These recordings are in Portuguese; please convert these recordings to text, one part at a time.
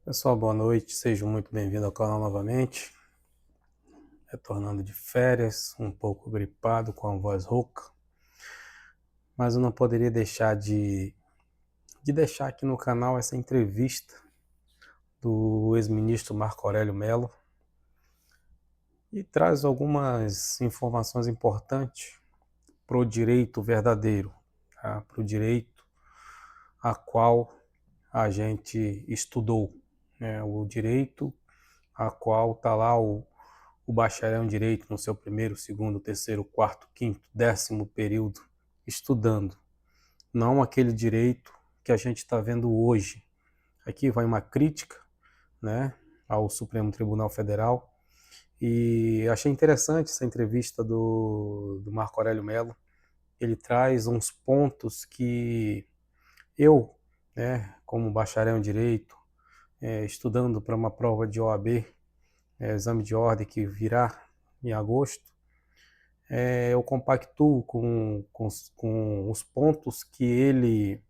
Pessoal, boa noite, sejam muito bem-vindos ao canal novamente. Retornando de férias, um pouco gripado, com a voz rouca, mas eu não poderia deixar de deixar aqui no canal essa entrevista do ex-ministro Marco Aurélio Mello e traz algumas informações importantes para o direito verdadeiro, tá? Para o direito a qual a gente estudou, né? O direito a qual está lá o bacharel em direito no seu primeiro, segundo, terceiro, quarto, quinto, 10º período estudando, não aquele direito que a gente está vendo hoje. Aqui vai uma crítica, né, ao Supremo Tribunal Federal, e achei interessante essa entrevista do Marco Aurélio Mello. Ele traz uns pontos que eu, né, como bacharel em direito, estudando para uma prova de OAB, exame de ordem que virá em agosto, eu compactuo com os pontos que ele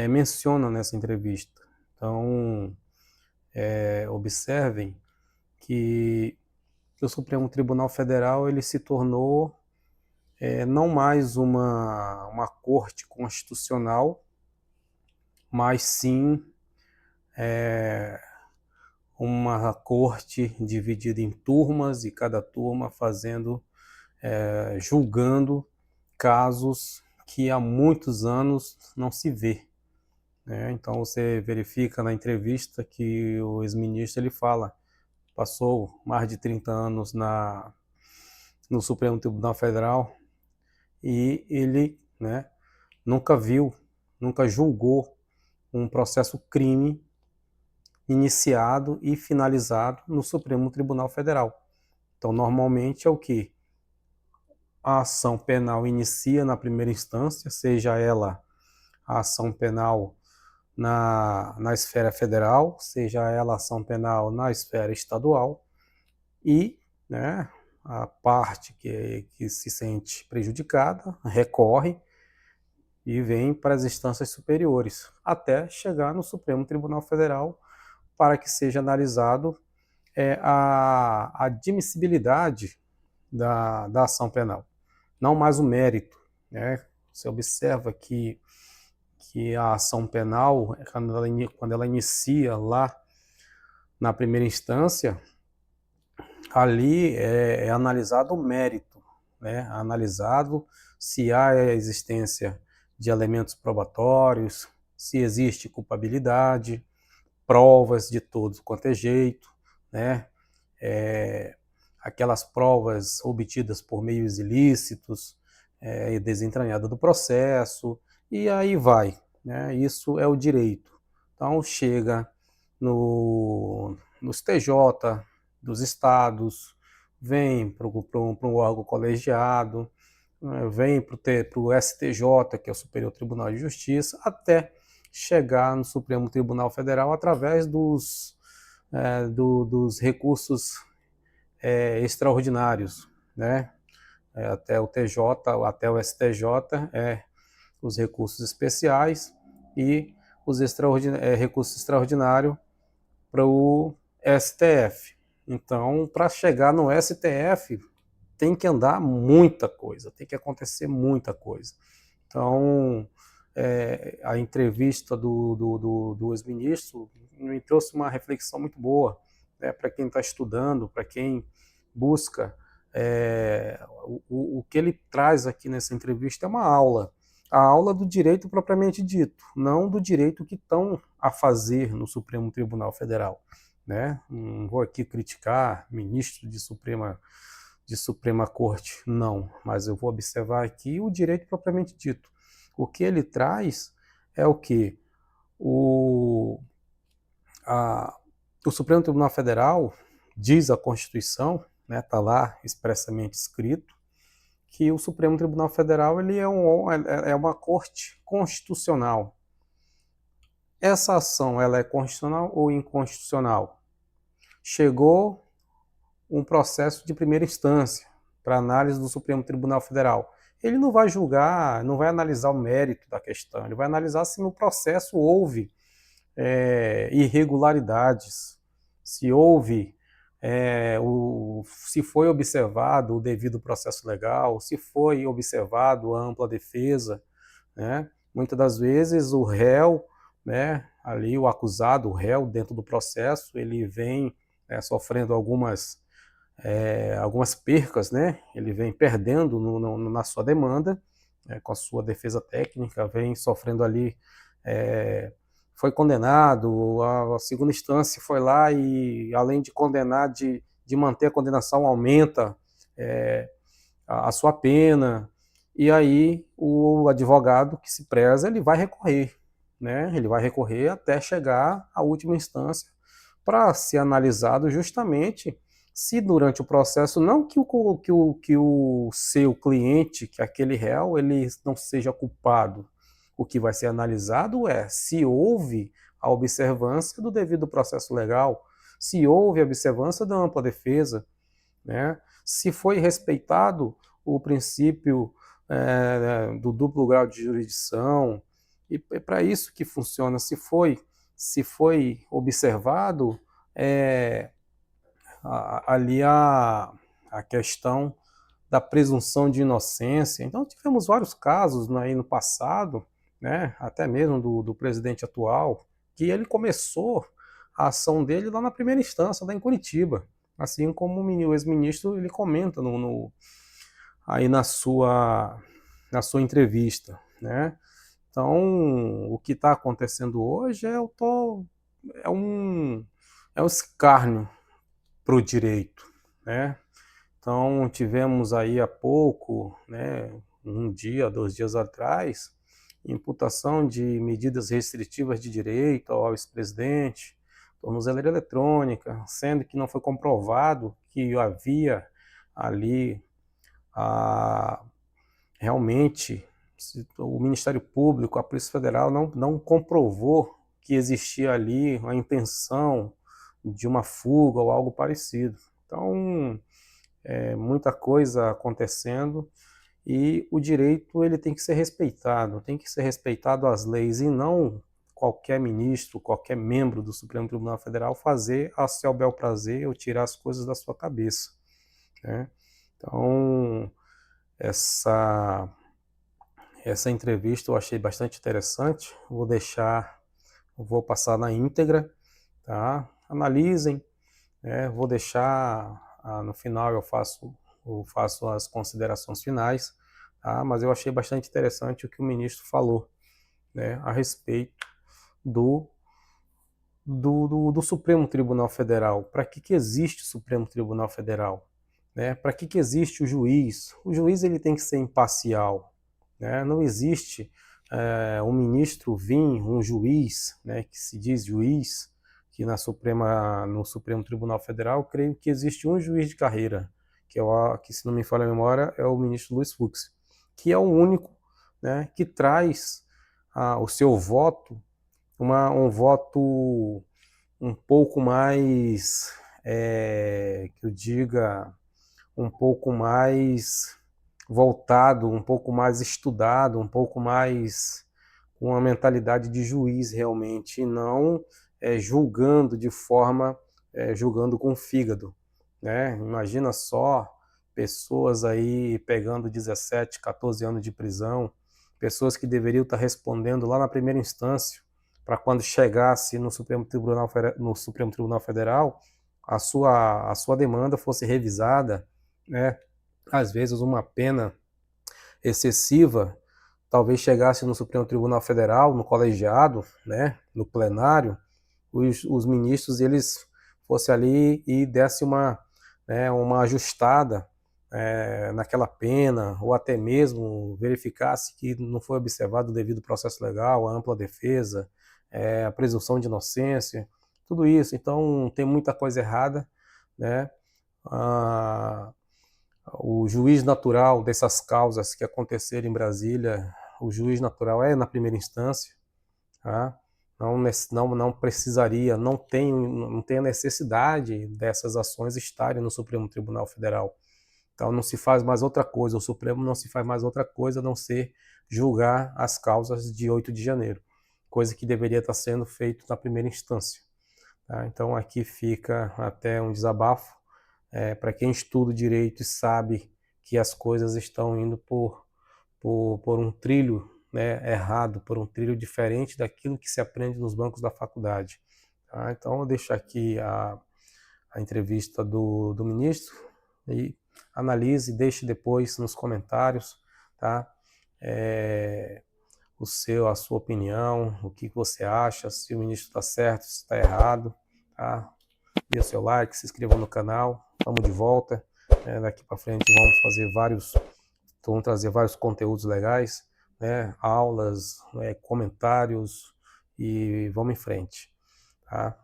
menciona nessa entrevista. Então, observem que o Supremo Tribunal Federal ele se tornou não mais uma corte constitucional, mas sim uma corte dividida em turmas e cada turma julgando casos que há muitos anos não se vê, né? Então você verifica na entrevista que o ex-ministro ele fala, passou mais de 30 anos no Supremo Tribunal Federal e ele, né, nunca viu, nunca julgou um processo crime iniciado e finalizado no Supremo Tribunal Federal. Então normalmente é o que? A ação penal inicia na primeira instância, seja ela a ação penal na esfera federal, seja ela ação penal na esfera estadual, e, né, a parte que se sente prejudicada recorre e vem para as instâncias superiores, até chegar no Supremo Tribunal Federal para que seja analisado a admissibilidade da ação penal, não mais o mérito, né? Você observa que a ação penal, quando ela inicia lá na primeira instância, ali é analisado o mérito, né? Analisado se há a existência de elementos probatórios, se existe culpabilidade, provas de todos quanto é jeito, né? Aquelas provas obtidas por meios ilícitos, desentranhada do processo, e aí vai, né? Isso é o direito. Então chega nos TJ dos estados, vem para um órgão colegiado, vem para o STJ, que é o Superior Tribunal de Justiça, até chegar no Supremo Tribunal Federal através dos recursos extraordinários, né? Até o TJ, até o STJ, os recursos especiais e os recursos extraordinários para o STF. Então, para chegar no STF, tem que andar muita coisa, tem que acontecer muita coisa. Então, a entrevista do ex-ministro me trouxe uma reflexão muito boa, né, para quem está estudando, para quem busca. O que ele traz aqui nessa entrevista é uma aula, a aula do direito propriamente dito, não do direito que estão a fazer no Supremo Tribunal Federal, né? Não vou aqui criticar ministro de Suprema Corte, não, mas eu vou observar aqui o direito propriamente dito. O que ele traz é o que? O Supremo Tribunal Federal diz a Constituição, né, está lá expressamente escrito, que o Supremo Tribunal Federal ele é uma corte constitucional. Essa ação ela é constitucional ou inconstitucional? Chegou um processo de primeira instância para análise do Supremo Tribunal Federal. Ele não vai julgar, não vai analisar o mérito da questão, ele vai analisar se no processo houve irregularidades, se houve, se foi observado o devido processo legal, se foi observado a ampla defesa, né? Muitas das vezes o réu, né, ali o acusado, o réu dentro do processo, ele vem sofrendo algumas percas, né? Ele vem perdendo na sua demanda, com a sua defesa técnica, vem sofrendo ali, foi condenado, a segunda instância foi lá e, além de condenar, de manter a condenação, aumenta a sua pena, e aí o advogado que se preza, ele vai recorrer, né? Ele vai recorrer até chegar à última instância para ser analisado justamente se durante o processo, não que o seu cliente, que aquele réu, ele não seja culpado. O que vai ser analisado é se houve a observância do devido processo legal, se houve a observância da ampla defesa, né? Se foi respeitado o princípio do duplo grau de jurisdição, e é para isso que funciona. Se foi observado ali a questão da presunção de inocência. Então, tivemos vários casos aí no passado, né, até mesmo do presidente atual, que ele começou a ação dele lá na primeira instância, lá em Curitiba. Assim como o ex-ministro ele comenta aí na sua entrevista, né? Então, o que está acontecendo hoje é um, é um escárnio para o direito, né? Então, tivemos aí há pouco, né, um dia, 2 dias atrás, imputação de medidas restritivas de direito ao ex-presidente, tornozeleira eletrônica, sendo que não foi comprovado que havia ali a, realmente o Ministério Público, a Polícia Federal não comprovou que existia ali a intenção de uma fuga ou algo parecido. Então, muita coisa acontecendo e o direito ele tem que ser respeitado as leis e não qualquer ministro, qualquer membro do Supremo Tribunal Federal fazer a seu bel prazer ou tirar as coisas da sua cabeça, né? Então, essa entrevista eu achei bastante interessante, vou passar na íntegra, tá? Analisem, né? Vou deixar, no final eu faço as considerações finais, tá? Mas eu achei bastante interessante o que o ministro falou, né, a respeito do, do Supremo Tribunal Federal. Para que existe o Supremo Tribunal Federal? Né? Para que existe o juiz? O juiz ele tem que ser imparcial, né? Não existe um ministro vir, um juiz, né, que se diz juiz, que no Supremo Tribunal Federal, eu creio que existe um juiz de carreira, que se não me falha a memória, é o ministro Luiz Fux, que é o único, né, que traz o seu voto, um voto um pouco mais, que eu diga, um pouco mais voltado, um pouco mais estudado, um pouco mais com uma mentalidade de juiz realmente, e não julgando julgando com o fígado, né? Imagina só pessoas aí pegando 17, 14 anos de prisão, pessoas que deveriam estar respondendo lá na primeira instância, para quando chegasse no Supremo Tribunal Federal, a sua demanda fosse revisada, né? Às vezes uma pena excessiva talvez chegasse no Supremo Tribunal Federal, no colegiado, né, no plenário, os ministros eles fossem ali e desse uma ajustada naquela pena, ou até mesmo verificasse que não foi observado o devido processo legal, a ampla defesa, a presunção de inocência, tudo isso. Então tem muita coisa errada, né? Ah, o juiz natural dessas causas que aconteceram em Brasília, o juiz natural é na primeira instância, tá? Não precisaria, não tem a necessidade dessas ações estarem no Supremo Tribunal Federal. Então não se faz mais outra coisa, o Supremo não se faz mais outra coisa a não ser julgar as causas de 8 de janeiro. coisa que deveria estar sendo feito na primeira instância. Tá? Então aqui fica até um desabafo para quem estuda direito e sabe que as coisas estão indo por um trilho, né, errado, por um trilho diferente daquilo que se aprende nos bancos da faculdade. Tá? Então eu deixo aqui a entrevista do ministro e analise, deixe depois nos comentários, tá? A sua opinião, o que você acha, se o ministro está certo, se está errado, tá? Dê o seu like, se inscreva no canal, estamos de volta. Daqui para frente vamos trazer vários conteúdos legais, né? Aulas, comentários e vamos em frente, tá?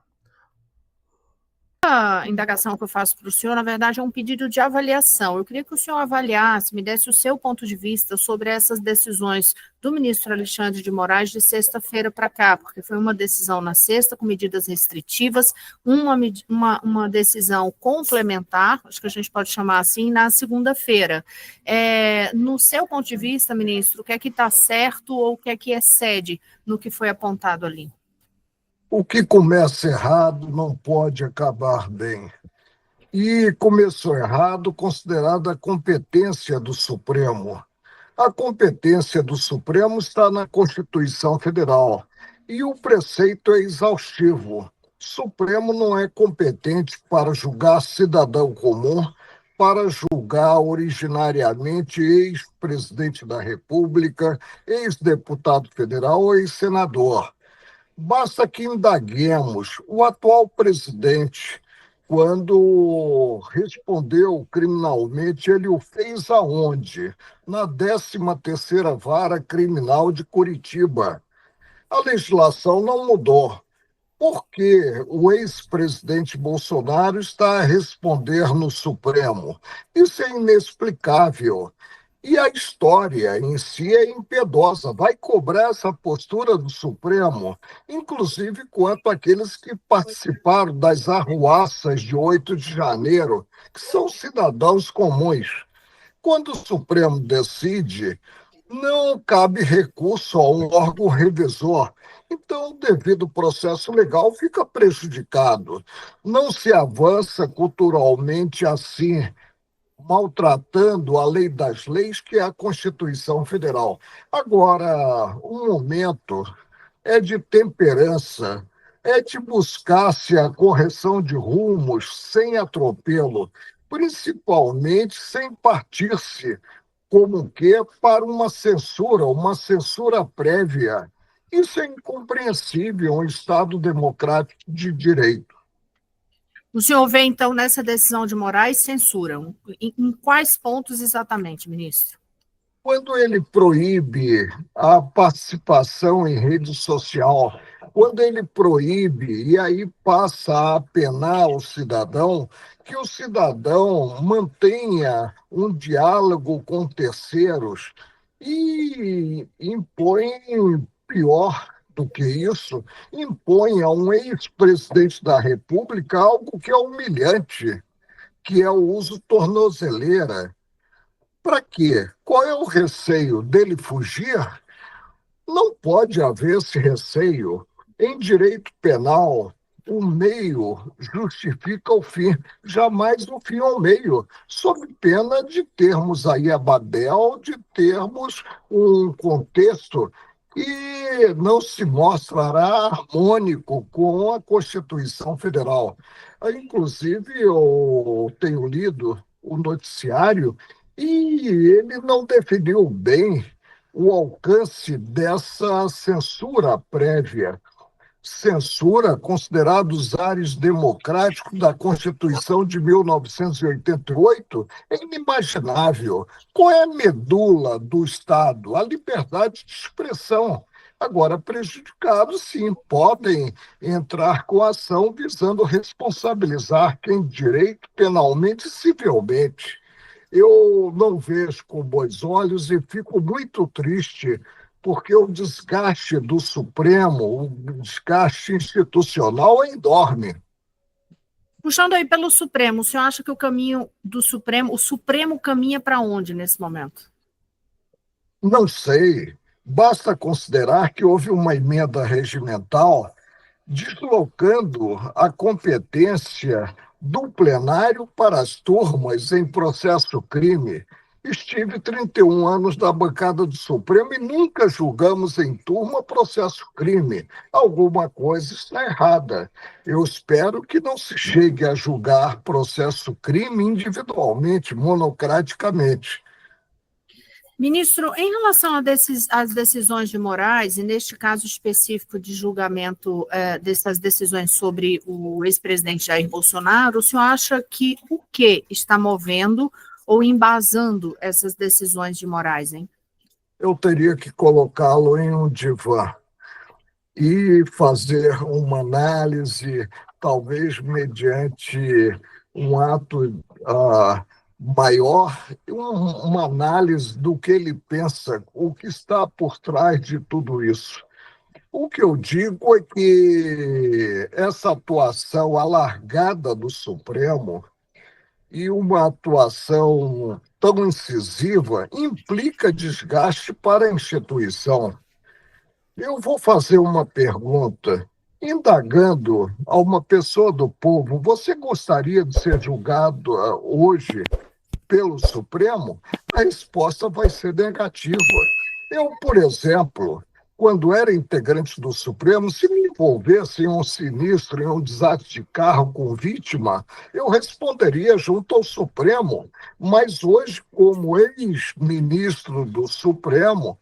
A indagação que eu faço para o senhor, na verdade, é um pedido de avaliação. Eu queria que o senhor avaliasse, me desse o seu ponto de vista sobre essas decisões do ministro Alexandre de Moraes de sexta-feira para cá, porque foi uma decisão na sexta com medidas restritivas, uma decisão complementar, acho que a gente pode chamar assim, na segunda-feira. No seu ponto de vista, ministro, o que é que está certo ou o que é que excede no que foi apontado ali? O que começa errado não pode acabar bem. E começou errado considerada a competência do Supremo. A competência do Supremo está na Constituição Federal e o preceito é exaustivo. O Supremo não é competente para julgar cidadão comum, para julgar originariamente ex-presidente da República, ex-deputado federal ou ex-senador. Basta que indaguemos o atual presidente, quando respondeu criminalmente, ele o fez aonde? Na 13ª Vara Criminal de Curitiba. A legislação não mudou. Por que o ex-presidente Bolsonaro está a responder no Supremo? Isso é inexplicável. E a história em si é impiedosa, vai cobrar essa postura do Supremo, inclusive quanto àqueles que participaram das arruaças de 8 de janeiro, que são cidadãos comuns. Quando o Supremo decide, não cabe recurso a um órgão revisor. Então, o devido processo legal fica prejudicado. Não se avança culturalmente assim, maltratando a lei das leis, que é a Constituição Federal. Agora, o momento é de temperança, é de buscar-se a correção de rumos sem atropelo, principalmente sem partir-se, como que, para uma censura prévia. Isso é incompreensível em um Estado democrático de direito. O senhor vê, então, nessa decisão de Moraes, censura. Em quais pontos exatamente, ministro? Quando ele proíbe a participação em rede social, quando ele proíbe e aí passa a apenar o cidadão, que o cidadão mantenha um diálogo com terceiros e impõe, pior do que isso, impõe a um ex-presidente da República algo que é humilhante, que é o uso tornozeleira. Para quê? Qual é o receio dele fugir? Não pode haver esse receio. Em direito penal, o meio justifica o fim, jamais o fim ao meio, sob pena de termos aí a Babel, de termos um contexto que não se mostrará harmônico com a Constituição Federal. Inclusive, eu tenho lido o noticiário e ele não definiu bem o alcance dessa censura prévia. Censura considerada os ares democráticos da Constituição de 1988 é inimaginável. Qual é a medula do Estado? A liberdade de expressão. Agora, prejudicados, sim, podem entrar com ação visando responsabilizar quem direito penalmente e civilmente. Eu não vejo com bons olhos e fico muito triste porque o desgaste do Supremo, o desgaste institucional é enorme. Puxando aí pelo Supremo, o senhor acha que o caminho do Supremo, o Supremo caminha para onde nesse momento? Não sei. Basta considerar que houve uma emenda regimental deslocando a competência do plenário para as turmas em processo crime. Estive 31 anos na bancada do Supremo e nunca julgamos em turma processo crime. Alguma coisa está errada. Eu espero que não se chegue a julgar processo crime individualmente, monocraticamente. Ministro, em relação às decisões de Moraes, e neste caso específico de julgamento dessas decisões sobre o ex-presidente Jair Bolsonaro, o senhor acha que o que está movendo ou embasando essas decisões de Moraes, hein? Eu teria que colocá-lo em um divã e fazer uma análise, talvez mediante um ato maior, uma análise do que ele pensa, o que está por trás de tudo isso. O que eu digo é que essa atuação alargada do Supremo e uma atuação tão incisiva implica desgaste para a instituição. Eu vou fazer uma pergunta, indagando a uma pessoa do povo: você gostaria de ser julgado hoje pelo Supremo? A resposta vai ser negativa. Eu, por exemplo, quando era integrante do Supremo, se me envolvesse em um sinistro, em um desastre de carro com vítima, eu responderia junto ao Supremo. Mas hoje, como ex-ministro do Supremo,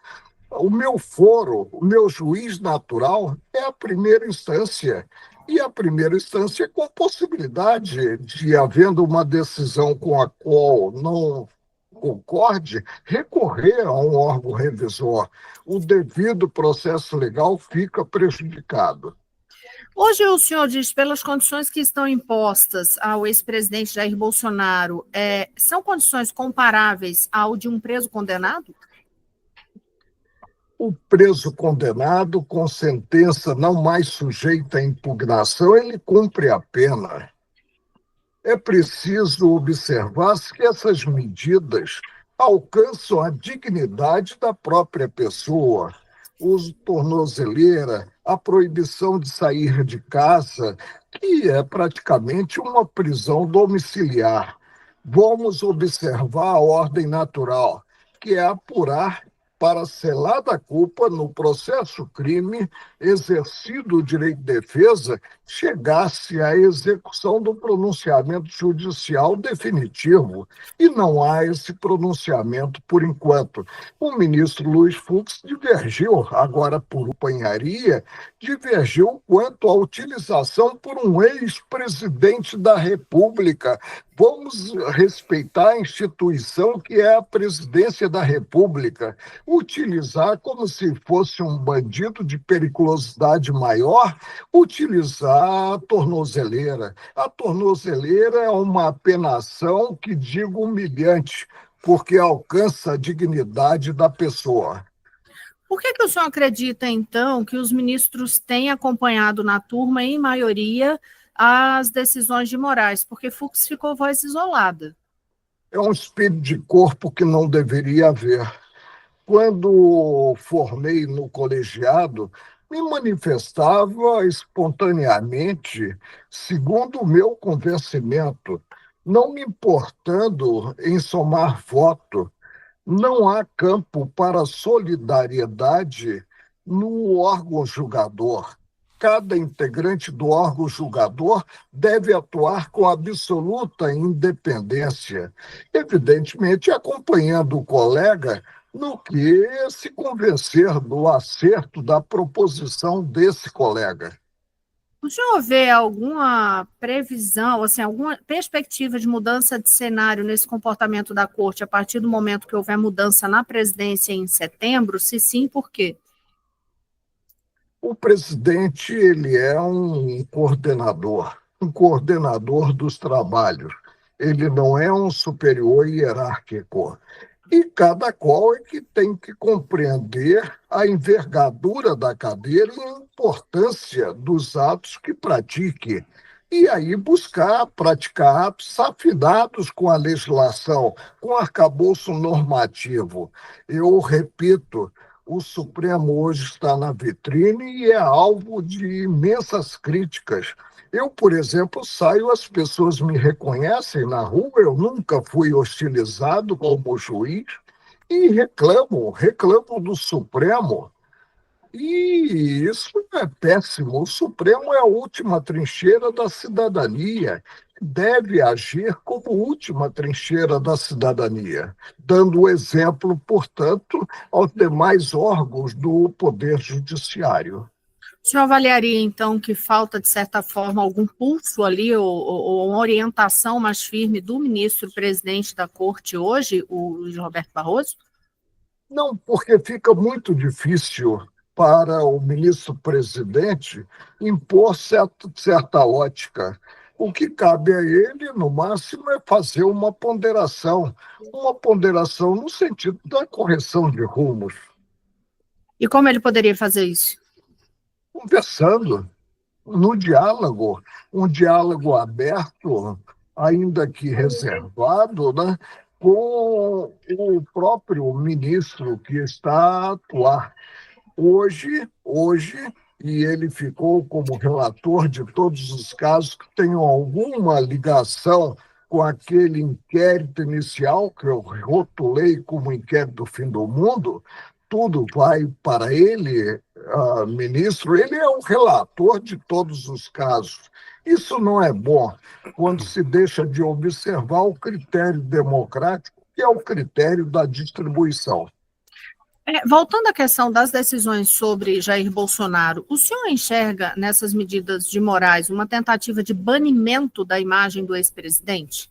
o meu foro, o meu juiz natural é a primeira instância. E a primeira instância é com possibilidade de, havendo uma decisão com a qual não concorde, recorrer a um órgão revisor. O devido processo legal fica prejudicado. Hoje o senhor diz, pelas condições que estão impostas ao ex-presidente Jair Bolsonaro, são condições comparáveis ao de um preso condenado? O preso condenado, com sentença não mais sujeita à impugnação, ele cumpre a pena. É preciso observar-se que essas medidas alcançam a dignidade da própria pessoa. O uso de tornozeleira, a proibição de sair de casa, que é praticamente uma prisão domiciliar. Vamos observar a ordem natural, que é apurar para selar da culpa no processo crime, exercido o direito de defesa, chegasse à execução do pronunciamento judicial definitivo. E não há esse pronunciamento por enquanto. O ministro Luiz Fux divergiu, agora por companharia, divergiu quanto à utilização por um ex-presidente da República. Vamos respeitar a instituição que é a presidência da República. Utilizar como se fosse um bandido de periculosidade maior, utilizar a tornozeleira. A tornozeleira é uma apenação que digo humilhante, porque alcança a dignidade da pessoa. Por que o senhor acredita, então, que os ministros têm acompanhado na turma, em maioria, as decisões de Moraes? Porque Fux ficou voz isolada. É um espírito de corpo que não deveria haver. Quando formei no colegiado, me manifestava espontaneamente, segundo o meu convencimento, não me importando em somar voto. Não há campo para solidariedade no órgão julgador. Cada integrante do órgão julgador deve atuar com absoluta independência, evidentemente acompanhando o colega no que se convencer do acerto da proposição desse colega. O senhor vê alguma previsão, assim, alguma perspectiva de mudança de cenário nesse comportamento da corte a partir do momento que houver mudança na presidência em setembro? Se sim, por quê? O presidente, ele é um coordenador dos trabalhos. Ele não é um superior hierárquico. E cada qual é que tem que compreender a envergadura da cadeira e a importância dos atos que pratique. E aí buscar praticar atos afinados com a legislação, com o arcabouço normativo. Eu repito, O Supremo hoje está na vitrine e é alvo de imensas críticas. Eu, por exemplo, saio, as pessoas me reconhecem na rua, eu nunca fui hostilizado como juiz e reclamo do Supremo. E isso é péssimo. O Supremo é a última trincheira da cidadania, deve agir como última trincheira da cidadania, dando exemplo, portanto, aos demais órgãos do Poder Judiciário. O senhor avaliaria, então, que falta, de certa forma, algum pulso ali, ou uma orientação mais firme do ministro-presidente da Corte hoje, o Luiz Roberto Barroso? Não, porque fica muito difícil para o ministro-presidente impor certa ótica. O que cabe a ele, no máximo, é fazer uma ponderação no sentido da correção de rumos, E como ele poderia fazer isso? conversando, no diálogo, um diálogo aberto, ainda que reservado, né, com o próprio ministro que está a atuar. Hoje, e ele ficou como relator de todos os casos que tenham alguma ligação com aquele inquérito inicial, que eu rotulei como inquérito do fim do mundo, tudo vai para ele, ministro, ele é o relator de todos os casos. Isso não é bom quando se deixa de observar o critério democrático, que é o critério da distribuição. Voltando à questão das decisões sobre Jair Bolsonaro, o senhor enxerga nessas medidas de Moraes uma tentativa de banimento da imagem do ex-presidente?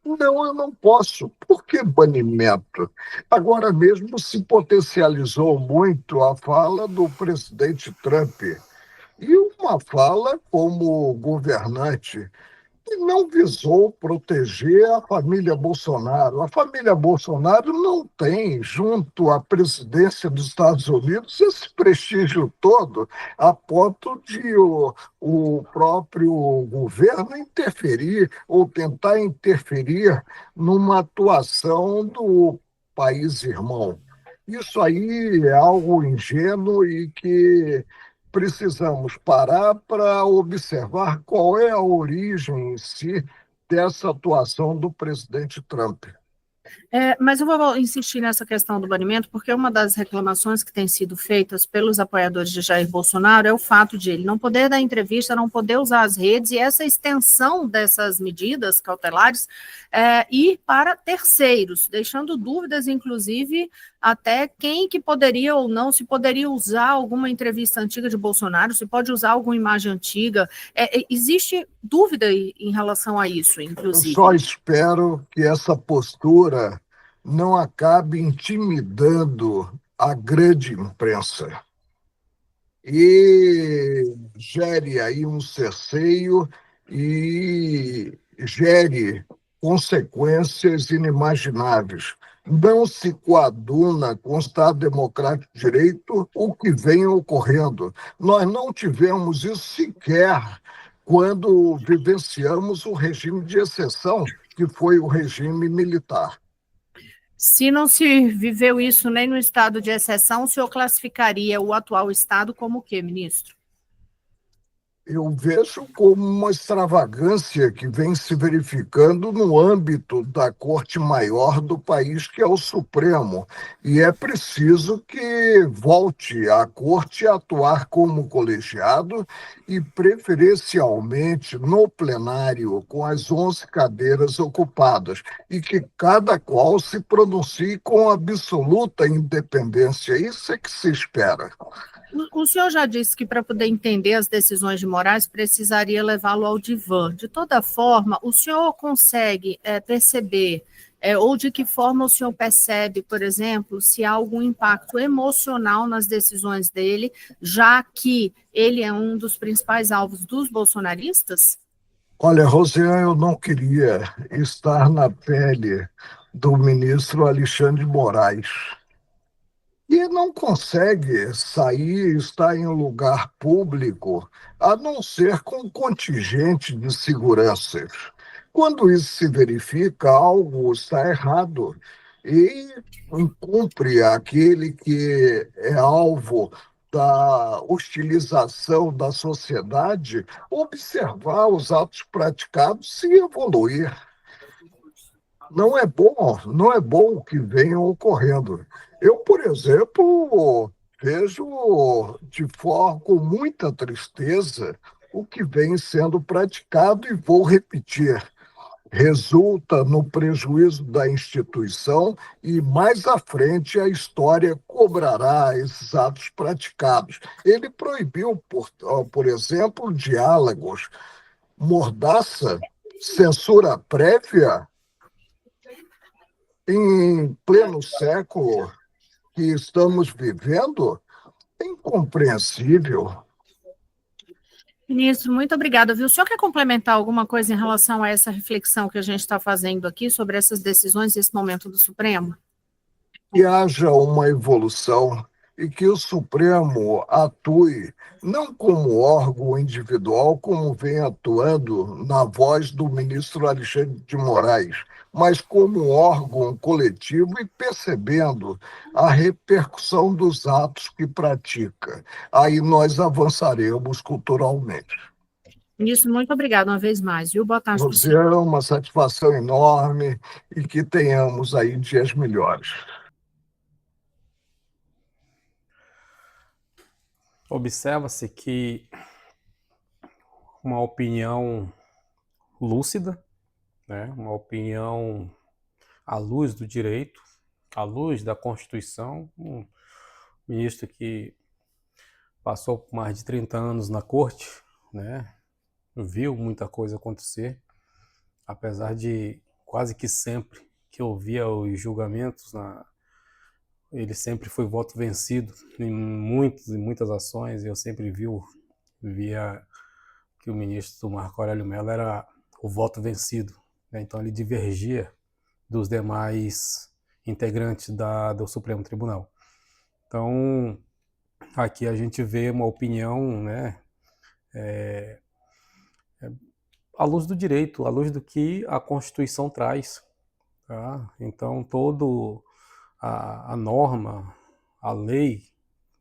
Não, eu não posso. Por que banimento? Agora mesmo se potencializou muito a fala do presidente Trump. E uma fala como governante que não visou proteger a família Bolsonaro. A família Bolsonaro não tem, junto à presidência dos Estados Unidos, esse prestígio todo, a ponto de o próprio governo interferir ou tentar interferir numa atuação do país irmão. Isso aí é algo ingênuo e que precisamos parar para observar qual é a origem em si dessa atuação do presidente Trump. Mas eu vou insistir nessa questão do banimento, porque uma das reclamações que tem sido feitas pelos apoiadores de Jair Bolsonaro é o fato de ele não poder dar entrevista, não poder usar as redes, e essa extensão dessas medidas cautelares ir para terceiros, deixando dúvidas, inclusive, até quem que poderia ou não, se poderia usar alguma entrevista antiga de Bolsonaro, se pode usar alguma imagem antiga. Existe dúvida em relação a isso, inclusive. Eu só espero que essa postura não acabe intimidando a grande imprensa e gere aí um cerceio e gere consequências inimagináveis. Não se coaduna com o Estado Democrático de Direito o que vem ocorrendo. Nós não tivemos isso sequer quando vivenciamos o regime de exceção, que foi o regime militar. Se não se viveu isso nem no estado de exceção, o senhor classificaria o atual estado como o quê, ministro? Eu vejo como uma extravagância que vem se verificando no âmbito da Corte Maior do país, que é o Supremo. E é preciso que volte a Corte a atuar como colegiado e, preferencialmente, no plenário, com as 11 cadeiras ocupadas, e que cada qual se pronuncie com absoluta independência. Isso é que se espera. O senhor já disse que para poder entender as decisões de Moraes precisaria levá-lo ao divã. De toda forma, o senhor consegue perceber, ou de que forma o senhor percebe, por exemplo, se há algum impacto emocional nas decisões dele, já que ele é um dos principais alvos dos bolsonaristas? Olha, Rosiane, eu não queria estar na pele do ministro Alexandre de Moraes. E não consegue sair, estar em um lugar público, a não ser com contingente de seguranças. Quando isso se verifica, algo está errado. E cumpre aquele que é alvo da hostilização da sociedade observar os atos praticados e evoluir. Não é bom o que venha ocorrendo. Eu, por exemplo, vejo com muita tristeza o que vem sendo praticado e vou repetir. Resulta no prejuízo da instituição e mais à frente a história cobrará esses atos praticados. Ele proibiu, por exemplo, diálogos, mordaça, censura prévia em pleno século que estamos vivendo, é incompreensível. Ministro, muito obrigada, viu? O senhor quer complementar alguma coisa em relação a essa reflexão que a gente está fazendo aqui sobre essas decisões e esse momento do Supremo? Que haja uma evolução e que o Supremo atue não como órgão individual, como vem atuando na voz do ministro Alexandre de Moraes, mas como órgão coletivo e percebendo a repercussão dos atos que pratica. Aí nós avançaremos culturalmente. Ministro, muito obrigada uma vez mais, viu? Boa tarde para o senhor. Rosiane, uma satisfação enorme e que tenhamos aí dias melhores. Observa-se que uma opinião lúcida, né, uma opinião à luz do direito, à luz da Constituição, um ministro que passou por mais de 30 anos na corte, né, viu muita coisa acontecer, apesar de quase que sempre que ouvia os julgamentos, ele sempre foi voto vencido em muitas ações, e eu sempre via que o ministro Marco Aurélio Mello era o voto vencido, né? Então ele divergia dos demais integrantes do Supremo Tribunal. Então aqui a gente vê uma opinião, né, à luz do direito, à luz do que a Constituição traz, tá? Então todo a norma, a lei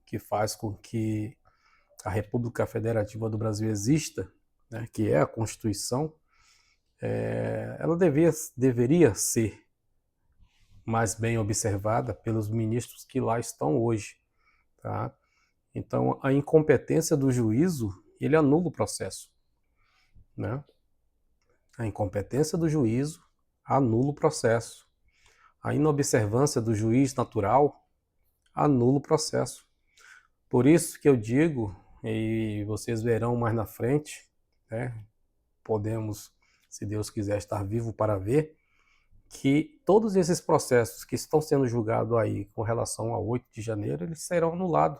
que faz com que a República Federativa do Brasil exista, né, que é a Constituição, ela deveria ser mais bem observada pelos ministros que lá estão hoje, tá? Então, a incompetência do juízo, ele anula o processo, né? A incompetência do juízo anula o processo. A inobservância do juiz natural anula o processo. Por isso que eu digo, e vocês verão mais na frente, né? Podemos, se Deus quiser, estar vivo para ver, que todos esses processos que estão sendo julgados aí com relação ao 8 de janeiro, eles serão anulados.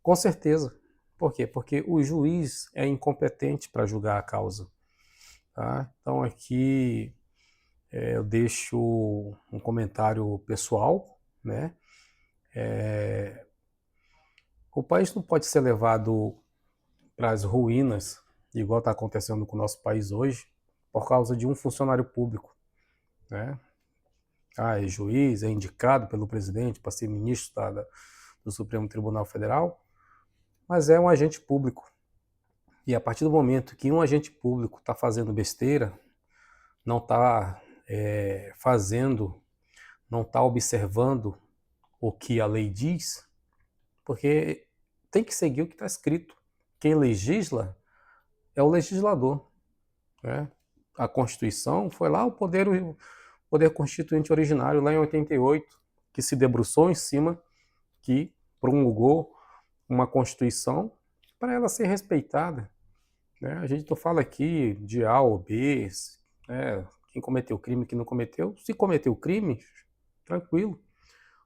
Com certeza. Por quê? Porque o juiz é incompetente para julgar a causa. Tá? Então aqui eu deixo um comentário pessoal, né? O país não pode ser levado para as ruínas, igual está acontecendo com o nosso país hoje, por causa de um funcionário público, né? É juiz, é indicado pelo presidente para ser ministro do Supremo Tribunal Federal, mas é um agente público. E a partir do momento que um agente público está fazendo besteira, não está não está observando o que a lei diz, porque tem que seguir o que está escrito. Quem legisla é o legislador, né? A Constituição foi lá o poder constituinte originário, lá em 88, que se debruçou em cima, que promulgou uma Constituição para ela ser respeitada, né? A gente não fala aqui de A ou B, né? Quem cometeu crime, quem não cometeu. Se cometeu crime, tranquilo.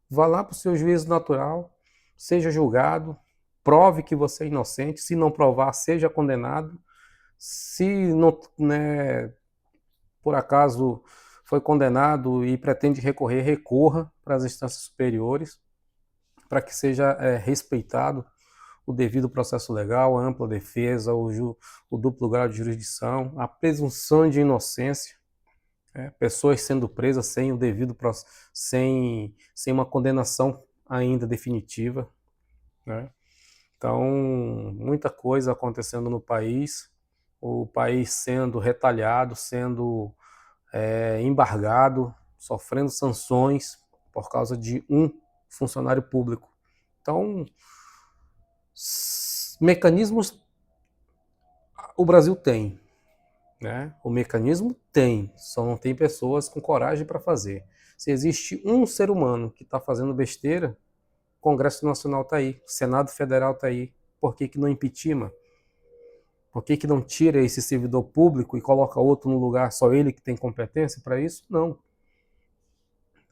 Vá lá para o seu juízo natural, seja julgado, prove que você é inocente. Se não provar, seja condenado. Se não, né, por acaso foi condenado e pretende recorrer, recorra para as instâncias superiores, para que seja respeitado o devido processo legal, a ampla defesa, o duplo grau de jurisdição, a presunção de inocência. né? Pessoas sendo presas sem o devido sem uma condenação ainda definitiva, né? Então, muita coisa acontecendo no país, o país sendo retalhado, sendo embargado, sofrendo sanções por causa de um funcionário público. Então, mecanismos o Brasil tem, né? O mecanismo tem, só não tem pessoas com coragem para fazer. Se existe um ser humano que está fazendo besteira, o Congresso Nacional está aí, o Senado Federal está aí. Por que não impeachment? Por que não tira esse servidor público e coloca outro no lugar, só ele que tem competência para isso? Não.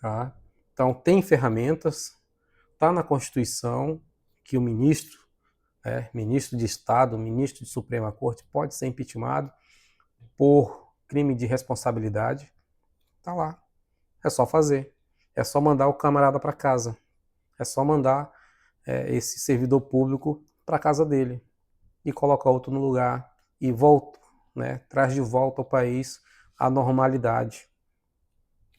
Tá? Então, tem ferramentas, está na Constituição que o ministro, ministro de Estado, ministro de Suprema Corte, pode ser impeachmentado por crime de responsabilidade. Está lá. É só fazer. É só mandar o camarada para casa. É só mandar esse servidor público para casa dele e colocar outro no lugar e volta, né? Traz de volta ao país a normalidade.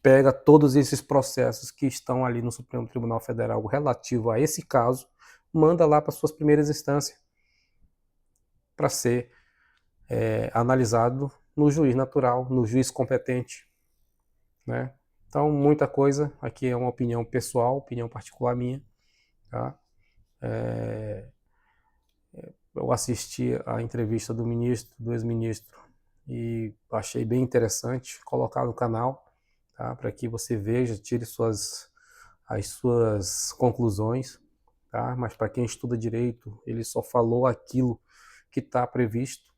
Pega todos esses processos que estão ali no Supremo Tribunal Federal relativo a esse caso, manda lá para suas primeiras instâncias para ser analisado no juiz natural, no juiz competente, né? Então, muita coisa, aqui é uma opinião pessoal, opinião particular minha, tá? Eu assisti a entrevista do ministro, do ex-ministro, e achei bem interessante colocar no canal, tá? Para que você veja, tire as suas conclusões, tá? Mas para quem estuda direito, ele só falou aquilo que está previsto,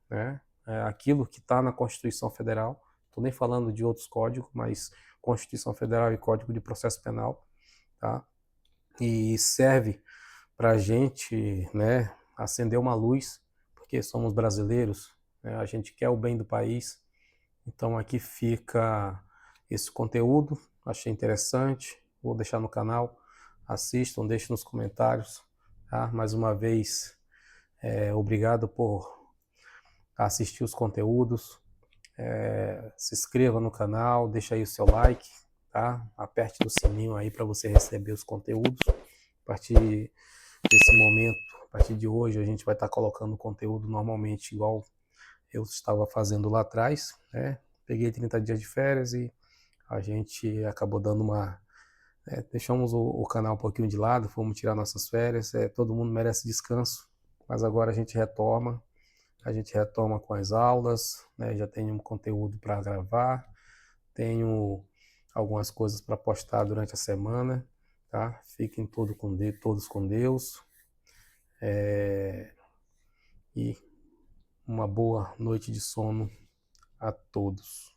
né? Aquilo que está na Constituição Federal. Estou nem falando de outros códigos, mas Constituição Federal e Código de Processo Penal, tá? E serve para a gente, né, acender uma luz, porque somos brasileiros, né? A gente quer o bem do país. Então aqui fica esse conteúdo, achei interessante, vou deixar no canal, assistam, deixem nos comentários, tá? Mais uma vez, obrigado por assistir os conteúdos, se inscreva no canal, deixa aí o seu like, tá? Aperte o sininho aí para você receber os conteúdos. A partir desse momento, a partir de hoje, a gente vai estar colocando conteúdo normalmente igual eu estava fazendo lá atrás, né? Peguei 30 dias de férias e a gente acabou dando deixamos o canal um pouquinho de lado, fomos tirar nossas férias, todo mundo merece descanso, mas agora a gente retoma com as aulas, né? Já tenho um conteúdo para gravar, tenho algumas coisas para postar durante a semana, tá? Fiquem todos com Deus, e uma boa noite de sono a todos.